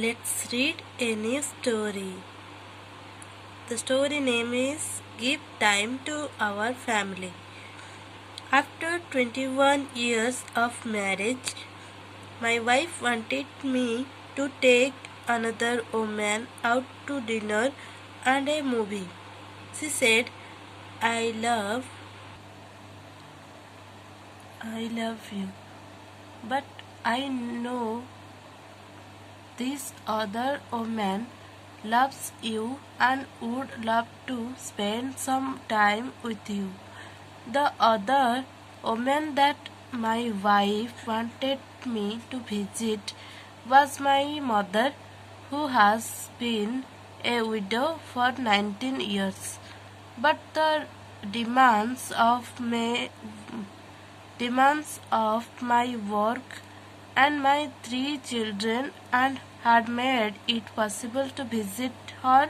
Let's read a new story. The story name is Give Time to Our Family. After 21 years of marriage, my wife wanted me to take another woman out to dinner and a movie. She said, I love you, but I know this other woman loves you and would love to spend some time with you. The other woman that my wife wanted me to visit was my mother, who has been a widow for 19 years. But the demands of my work and my 3 children and had made it possible to visit her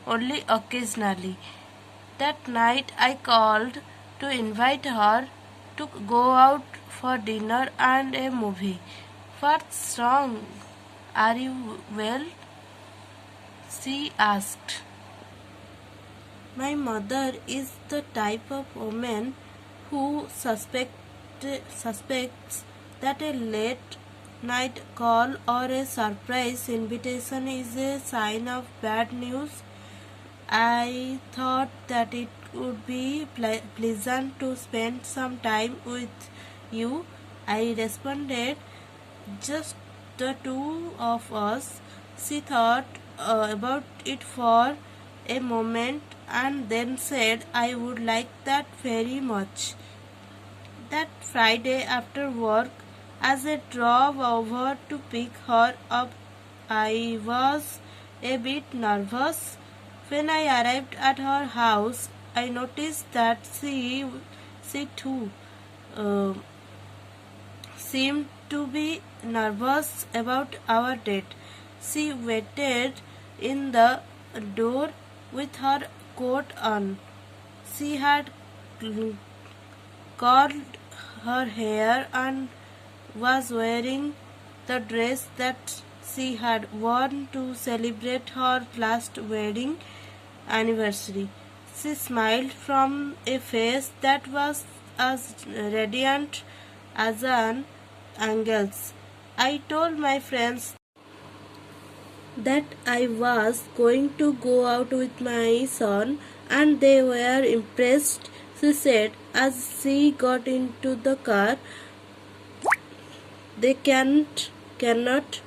only occasionally. That night I called to invite her to go out for dinner and a movie. What's wrong? Are you well? She asked. My mother is the type of woman who suspects that a late night call or a surprise invitation is a sign of bad news. I thought that it would be pleasant to spend some time with you. I responded, just the two of us. She thought about it for a moment and then said, I would like that very much. That Friday after work, as I drove over to pick her up, I was a bit nervous. When I arrived at her house, I noticed that she too uh, seemed to be nervous about our date. She waited in the door with her coat on. She had curled her hair and was wearing the dress that she had worn to celebrate her last wedding anniversary. She smiled from a face that was as radiant as an angel's. I told my friends that I was going to go out with my son, and they were impressed, she said as she got into the car. They cannot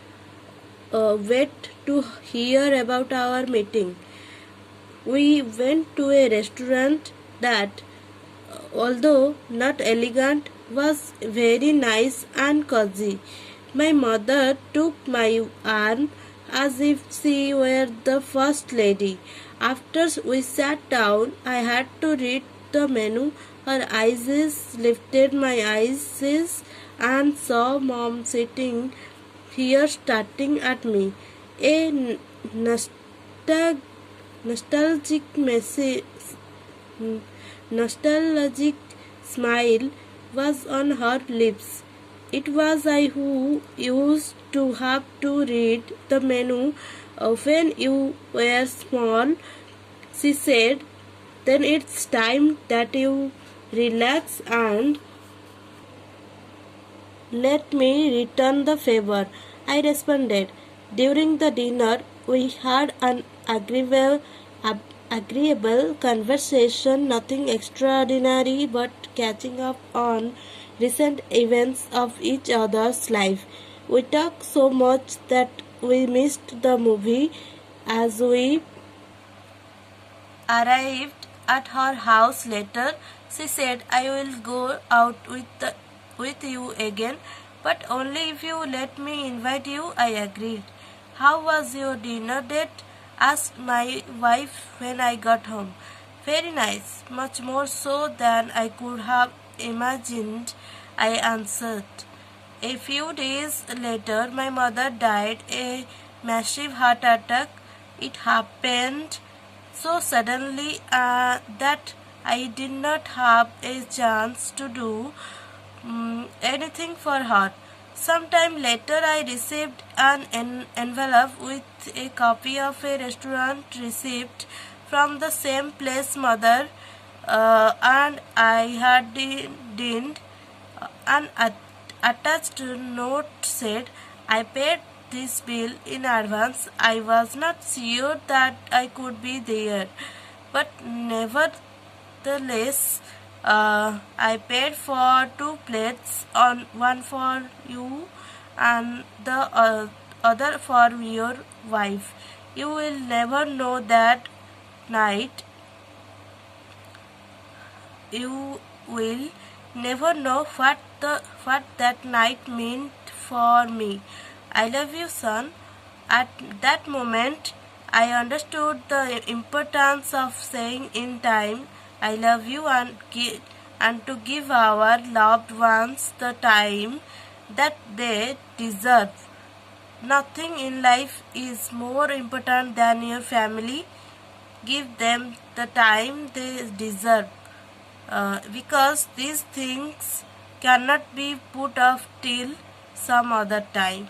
wait to hear about our meeting. We went to a restaurant that, although not elegant, was very nice and cozy. My mother took my arm as if she were the first lady. After we sat down, I had to read the menu. Her eyes lifted my eyes and saw Mom sitting here starting at me. A nostalgic message nostalgic smile was on her lips. It was I who used to have to read the menu when you were small, she said. Then it's time that you relax and let me return the favor, I responded. During the dinner, we had an agreeable conversation, nothing extraordinary, but catching up on recent events of each other's life. We talked so much that we missed the movie. As we arrived at her house later, she said, I will go out with you again, but only if you let me invite you. I agreed. How was your dinner date? Asked my wife when I got home. Very nice, much more so than I could have imagined, I answered. A few days later, my mother died a massive heart attack. It happened so suddenly that I did not have a chance to do anything for her. Sometime later, I received an envelope with a copy of a restaurant receipt from the same place, mother, and I had didn't. An attached note said, I paid this bill in advance. I was not sure that I could be there, but nevertheless, I paid for 2 plates, one for you and the other for your wife. You will never know that night. You will never know what that night meant for me. I love you, son. At that moment, I understood the importance of saying in time, I love you, and to give our loved ones the time that they deserve. Nothing in life is more important than your family. Give them the time they deserve, because these things cannot be put off till some other time.